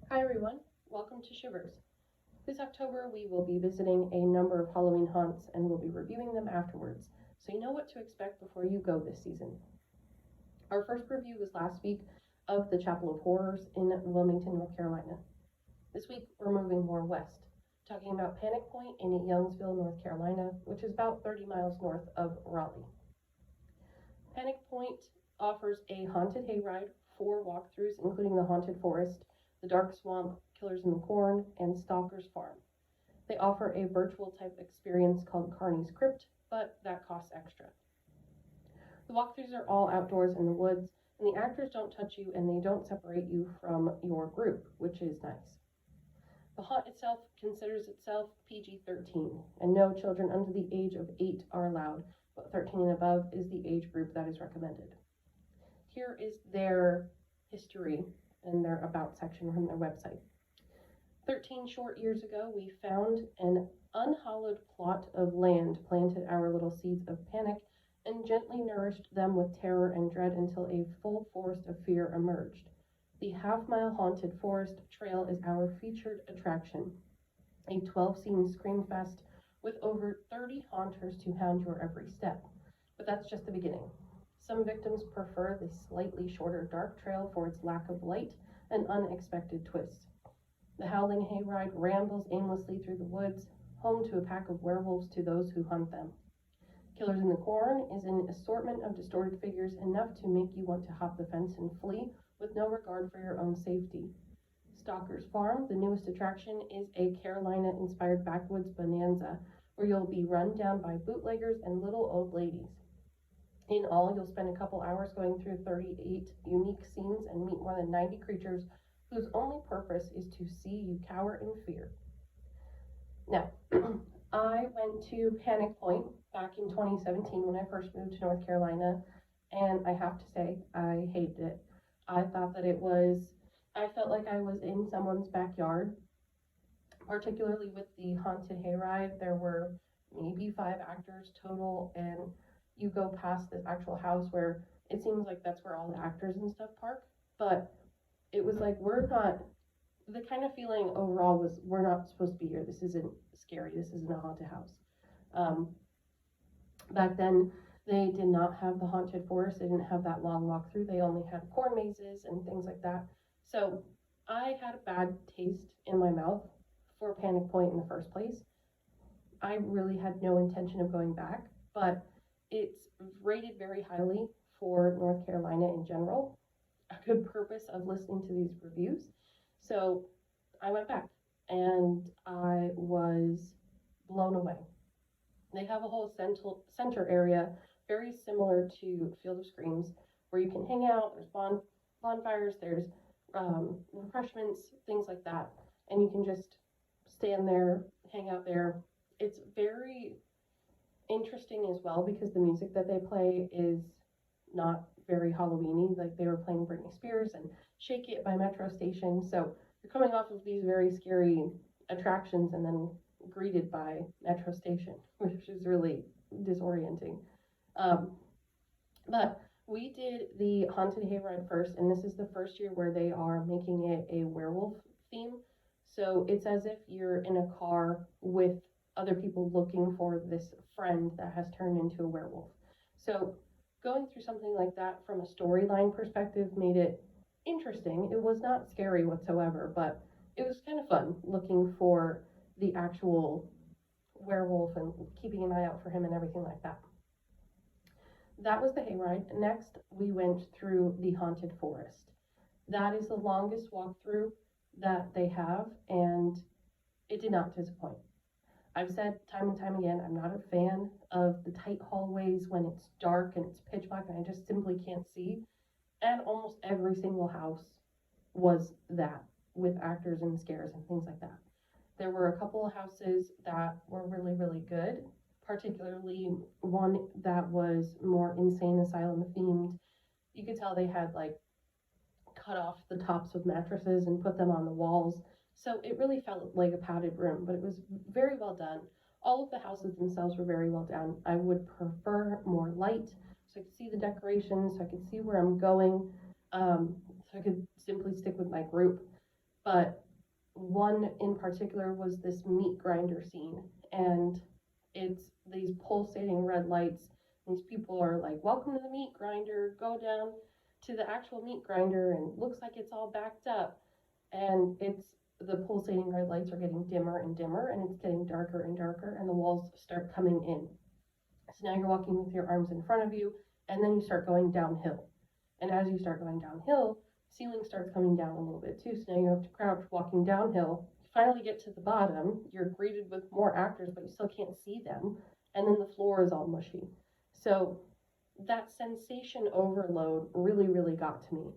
Hi everyone, welcome to Shivers. This October we will be visiting a number of Halloween haunts and we'll be reviewing them afterwards, so you know what to expect before you go this season. Our first review was last week of the Chapel of Horrors in Wilmington, North Carolina. This week we're moving more west, talking about Panic Point in Youngsville, North Carolina, which is about 30 miles north of Raleigh. Panic Point offers a haunted hayride, 4 walkthroughs including the Haunted Forest, the Dark Swamp, Killers in the Corn, and Stalker's Farm. They offer a virtual type experience called Carney's Crypt, but that costs extra. The walkthroughs are all outdoors in the woods, and the actors don't touch you and they don't separate you from your group, which is nice. The haunt itself considers itself PG-13, and no children under the age of 8 are allowed, but 13 and above is the age group that is recommended. Here is their history and their about section from their website. 13 short years ago, we found an unhallowed plot of land, planted our little seeds of panic, and gently nourished them with terror and dread until a full forest of fear emerged. The half-mile haunted forest trail is our featured attraction, a 12-scene scream fest with over 30 haunters to hound your every step. But that's just the beginning. Some victims prefer the slightly shorter dark trail for its lack of light and unexpected twists. The howling hayride rambles aimlessly through the woods, home to a pack of werewolves to those who hunt them. Killers in the Corn is an assortment of distorted figures enough to make you want to hop the fence and flee with no regard for your own safety. Stalker's Farm, the newest attraction, is a Carolina-inspired backwoods bonanza where you'll be run down by bootleggers and little old ladies. In all, you'll spend a couple hours going through 38 unique scenes and meet more than 90 creatures whose only purpose is to see you cower in fear. Now, I went to Panic Point back in 2017 when I first moved to North Carolina, and I have to say, I hated it. I thought that I felt like I was in someone's backyard, particularly with the haunted hayride. There were maybe 5 actors total, and you go past this actual house where it seems like that's where all the actors and stuff park, but it was like, the kind of feeling overall was, we're not supposed to be here. This isn't scary. This isn't a haunted house. Back then, they did not have the haunted forest. They didn't have that long walkthrough. They only had corn mazes and things like that. So I had a bad taste in my mouth for Panic Point in the first place. I really had no intention of going back, but it's rated very highly for North Carolina in general, a good purpose of listening to these reviews. So I went back and I was blown away. They have a whole center area very similar to Field of Screams where you can hang out. There's bonfires, there's refreshments, things like that. And you can just stand there, hang out there. It's very interesting as well because the music that they play is not very Halloween-y. Like, they were playing Britney Spears and Shake It by Metro Station. So you're coming off of these very scary attractions and then greeted by Metro Station, which is really disorienting. But we did the Haunted Hayride first, and this is the first year where they are making it a werewolf theme. So it's as if you're in a car with other people looking for this friend that has turned into a werewolf. So going through something like that from a storyline perspective made it interesting. It was not scary whatsoever, but it was kind of fun looking for the actual werewolf and keeping an eye out for him and everything like that. That was the hayride. Next, we went through the haunted forest. That is the longest walkthrough that they have, and it did not disappoint. I've said time and time again, I'm not a fan of the tight hallways when it's dark and it's pitch black and I just simply can't see. And almost every single house was that, with actors and scares and things like that. There were a couple of houses that were really, really good, particularly one that was more insane asylum themed. You could tell they had like cut off the tops of mattresses and put them on the walls. So it really felt like a padded room, but it was very well done. All of the houses themselves were very well done. I would prefer more light so I could see the decorations, so I could see where I'm going, so I could simply stick with my group. but one in particular was this meat grinder scene, and it's these pulsating red lights. These people are like, welcome to the meat grinder, go down to the actual meat grinder, and looks like it's all backed up. And it's the pulsating red lights are getting dimmer and dimmer, and it's getting darker and darker, and the walls start coming in. So now you're walking with your arms in front of you, and then you start going downhill. And as you start going downhill, ceiling starts coming down a little bit too, so now you have to crouch walking downhill. You finally get to the bottom, you're greeted with more actors, but you still can't see them, and then the floor is all mushy. So that sensation overload really, really got to me.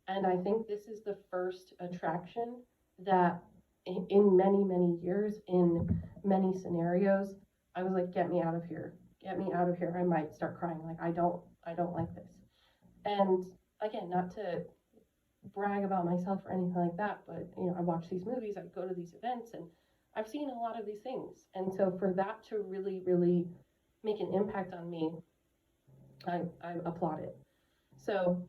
And I think this is the first attraction that in many, many years, in many scenarios, I was like, get me out of here. Get me out of here. I might start crying. Like, I don't like this. And again, not to brag about myself or anything like that, but I watch these movies, I go to these events, and I've seen a lot of these things. And so for that to really, really make an impact on me, I applaud it. So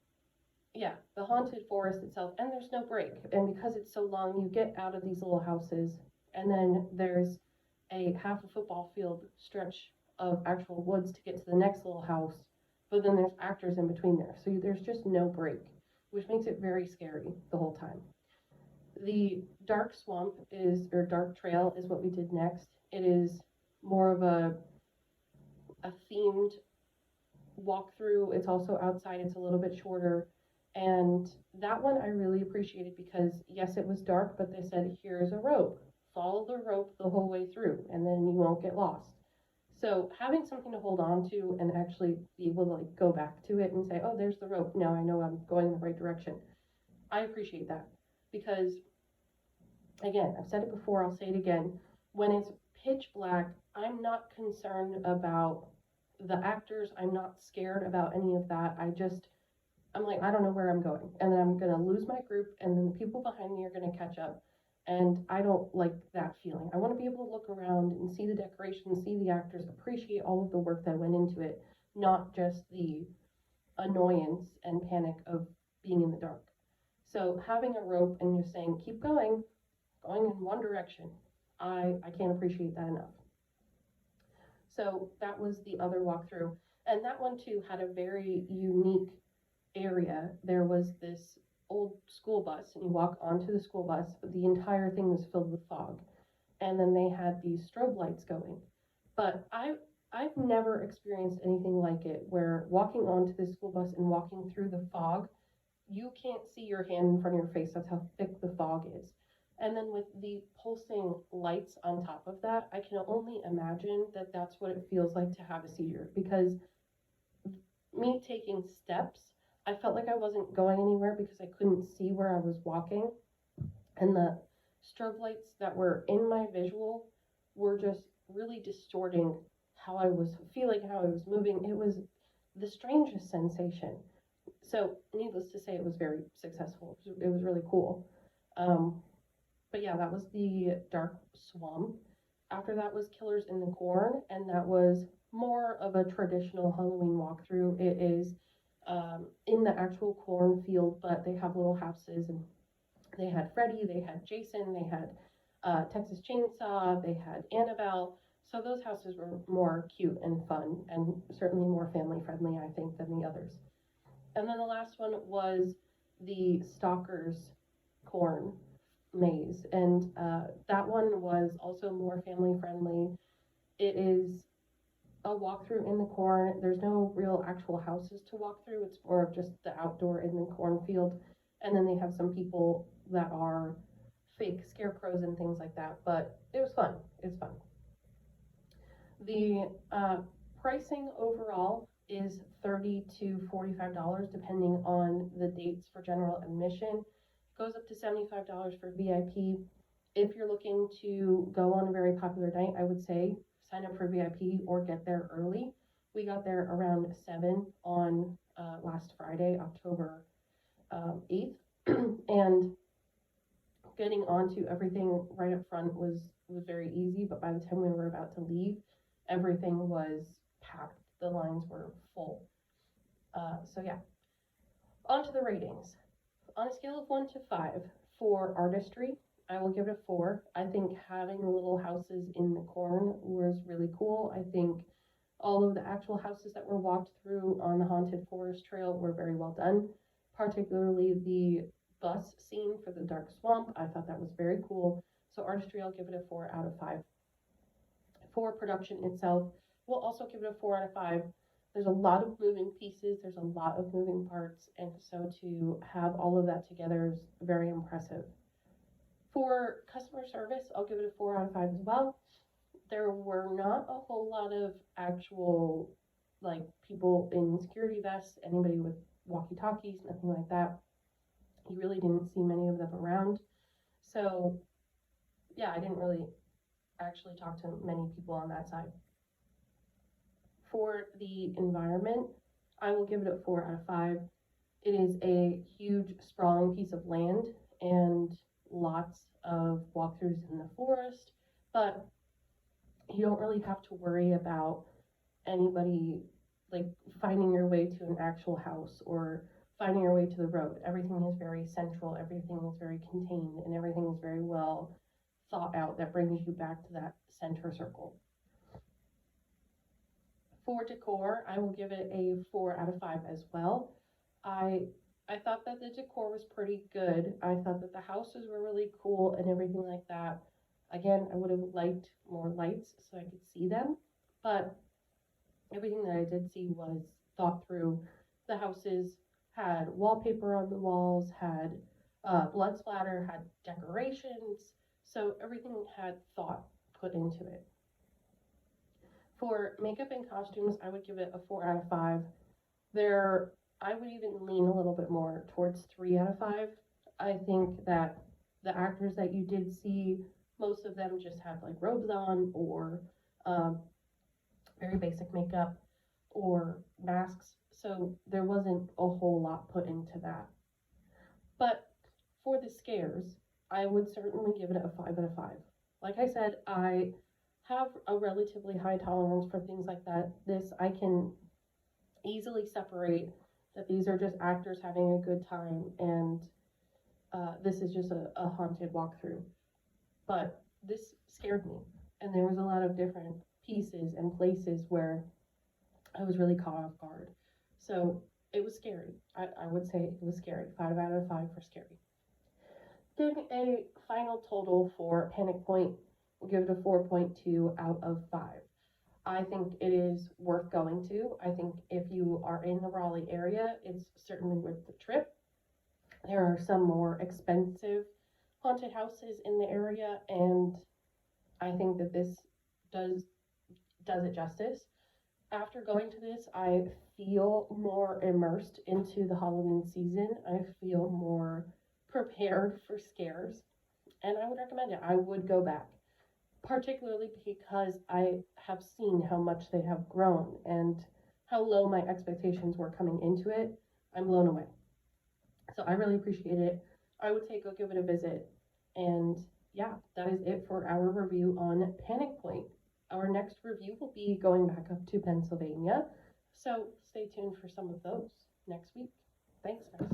yeah, the haunted forest itself, and there's no break. And because it's so long, you get out of these little houses, and then there's a half a football field stretch of actual woods to get to the next little house, but then there's actors in between there. So there's just no break, which makes it very scary the whole time. The dark swamp or dark trail is what we did next. It is more of a themed walkthrough. It's also outside, it's a little bit shorter. And that one I really appreciated because, yes, it was dark, but they said, here's a rope. Follow the rope the whole way through, and then you won't get lost. So having something to hold on to and actually be able to go back to it and say, oh, there's the rope. Now I know I'm going in the right direction. I appreciate that because, again, I've said it before, I'll say it again. When it's pitch black, I'm not concerned about the actors. I'm not scared about any of that. I'm like, I don't know where I'm going. And then I'm going to lose my group, and then the people behind me are going to catch up. And I don't like that feeling. I want to be able to look around and see the decorations, see the actors, appreciate all of the work that went into it, not just the annoyance and panic of being in the dark. So having a rope and just saying, keep going in one direction, I can't appreciate that enough. So that was the other walkthrough. And that one, too, had a very unique area. There was this old school bus, and you walk onto the school bus, the entire thing was filled with fog, and then they had these strobe lights going. But I've never experienced anything like it, where walking onto the school bus and walking through the fog, you can't see your hand in front of your face. That's how thick the fog is. And then with the pulsing lights on top of that, I can only imagine that that's what it feels like to have a seizure, because me taking steps, I felt like I wasn't going anywhere because I couldn't see where I was walking. And the strobe lights that were in my visual were just really distorting how I was feeling, how I was moving. It was the strangest sensation. So needless to say, it was very successful. It was really cool. But yeah, that was the dark swamp. After that was Killers in the Corn, and that was more of a traditional Halloween walkthrough. It is in the actual cornfield, but they have little houses, and they had Freddy, they had Jason, they had Texas Chainsaw, they had Annabelle. So those houses were more cute and fun, and certainly more family friendly, I think, than the others. And then the last one was the Stalker's Corn maze, and that one was also more family friendly. It is a walkthrough in the corn. There's no real actual houses to walk through. It's more of just the outdoor in the cornfield. And then they have some people that are fake scarecrows and things like that. But it was fun. It's fun. The pricing overall is $30 to $45 depending on the dates for general admission. It goes up to $75 for VIP. If you're looking to go on a very popular night, I would say sign up for VIP or get there early. We got there around 7 on last Friday, October 8th, and getting onto everything right up front was very easy, but by the time we were about to leave, everything was packed. The lines were full. So yeah, on to the ratings. On a scale of 1 to 5, For artistry, I will give it a 4. I think having little houses in the corn was really cool. I think all of the actual houses that were walked through on the Haunted Forest Trail were very well done, particularly the bus scene for the Dark Swamp. I thought that was very cool. So artistry, I'll give it a 4 out of 5. For production itself, we'll also give it a 4 out of 5. There's a lot of moving pieces, there's a lot of moving parts, and so to have all of that together is very impressive. For customer service, I'll give it a 4 out of 5 as well. There were not a whole lot of actual, like, people in security vests, anybody with walkie-talkies, nothing like that. You really didn't see many of them around. So, yeah, I didn't really actually talk to many people on that side. For the environment, I will give it a 4 out of 5. It is a huge, sprawling piece of land and lots of walkthroughs in the forest, but you don't really have to worry about anybody like finding your way to an actual house or finding your way to the road. Everything is very central, everything is very contained, and everything is very well thought out that brings you back to that center circle. For decor, I will give it a 4 out of 5 as well. I thought that the decor was pretty good. I thought that the houses were really cool and everything like that. Again, I would have liked more lights so I could see them, but everything that I did see was thought through. The houses had wallpaper on the walls, had blood splatter, had decorations, so everything had thought put into it. For makeup and costumes, I would give it a 4 out of 5. I would even lean a little bit more towards 3 out of 5. I think that the actors that you did see, most of them just had like robes on or very basic makeup or masks, so there wasn't a whole lot put into that. But for the scares, I would certainly give it a 5 out of 5. Like I said, I have a relatively high tolerance for things like that. I can easily separate that these are just actors having a good time and this is just a haunted walkthrough. But this scared me, and there was a lot of different pieces and places where I was really caught off guard. So it was scary. I would say it was scary. 5 out of 5 for scary. Giving a final total for Panic Point, we'll give it a 4.2 out of 5. I think it is worth going to. I think if you are in the Raleigh area, it's certainly worth the trip. There are some more expensive haunted houses in the area, and I think that this does it justice. After going to this, I feel more immersed into the Halloween season. I feel more prepared for scares, and I would recommend it. I would go back, particularly because I have seen how much they have grown and how low my expectations were coming into it. I'm blown away. So I really appreciate it. I would say go give it a visit. And yeah, that is it for our review on Panic Point. Our next review will be going back up to Pennsylvania. So stay tuned for some of those next week. Thanks, guys.